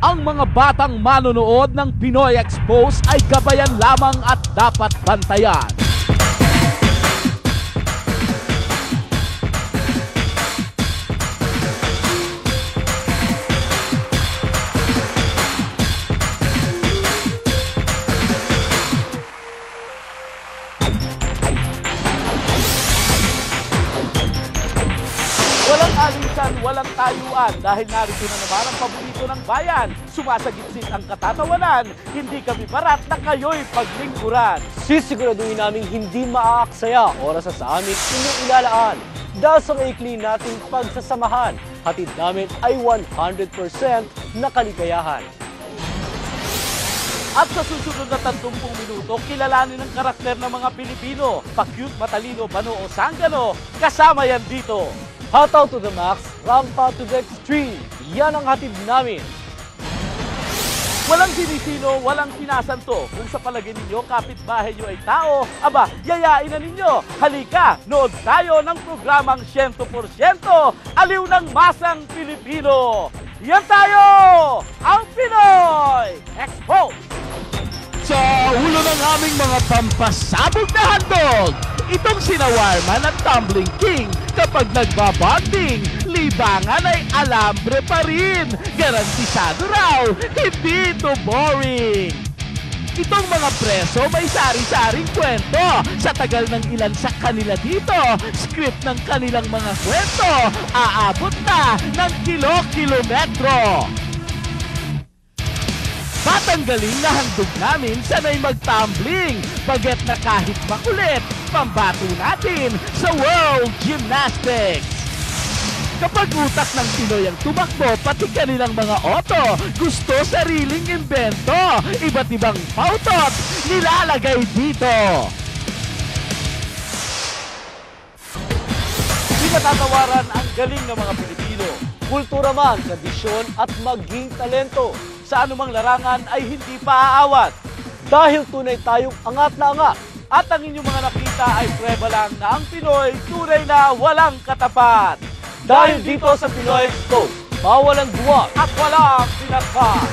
Ang mga batang manonood ng Pinoy Expose ay gabayan lamang at dapat bantayan. Walang alisan, walang tayuan dahil narito na naman ang paborito ng bayan. Sumasagitsit ang katatawanan, hindi kami barat na kayo'y paglingkuran. Sisiguraduhin namin hindi maaaksaya oras sa amin inyong ilalaan. Dahil sa maikli nating pagsasamahan, hatid namin ay 100% na kaligayahan. At sa susunod na 30 minuto, kilalanin ang karakter ng mga Pilipino. Pa-cute, matalino, bano o sanggano, kasama yan dito. Hataw to the max, rampa to the extreme. Yan ang hatid namin. Walang sinisino, walang sinasanto. Kung sa palagay ninyo, kapitbahay nyo ay tao, aba, yayain na ninyo. Halika, nood tayo ng programang 100% Aliw ng Masang Pilipino. Yan tayo! Ang Pinoy Expose! Sa ulo ng aming mga pampasabog na handog, itong sina Warman at Tumbling King, kapag nagbabanding, libangan ay alambre pa rin. Garantisado raw, hindi ito boring. Itong mga preso may sari-saring kwento. Sa tagal ng ilan sa kanila dito, script ng kanilang mga kwento, aabot na ng kilo-kilometro. Batang galing na handog namin sanay mag-tumbling, baget na kahit makulit, pambato natin sa World Gymnastics. Kapag utak ng Pinoy ang tumakbo, pati kanilang mga oto, gusto sariling imbento, iba't ibang pautot nilalagay dito. Di matatawaran ang galing ng mga Pilipino. Kultura man, tradisyon at maging talento. Sa anumang larangan ay hindi paaawat. Dahil tunay tayong angat na angat. At ang inyong mga nakita ay prueba lang na ang Pinoy tunay na walang katapat. Dahil dito sa Pinoy Expose, bawal ang duwag at walang pinatpat.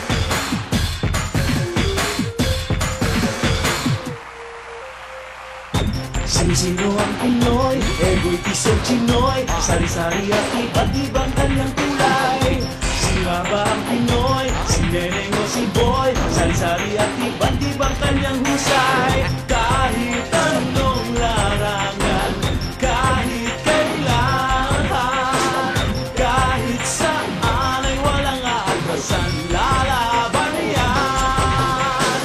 Sino ang Pinoy? Ego'y tisog Chinoy. Sari-sari at iba't ibang kanyang kulay. Sino ba ang Pinoy? Si Neneng o si Boy? Sari-sari at iba't ibang kanyang husay. Kahit anong larangan, kahit kailan, kahit saan ay walang aatasan, lalaban yan.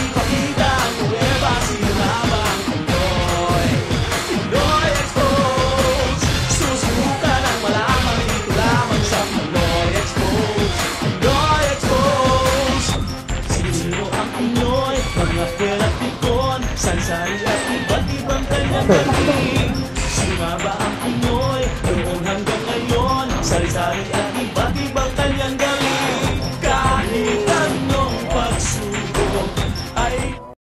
Ipakita ang kuweba, sino na ba ang Pinoy? Pinoy Expose. Susubukan ang malaman dito lamang sa Pinoy Expose. Pinoy Expose. Sino ang Pinoy? Mga kwela at pikon, sansari at iba't ibang kanyang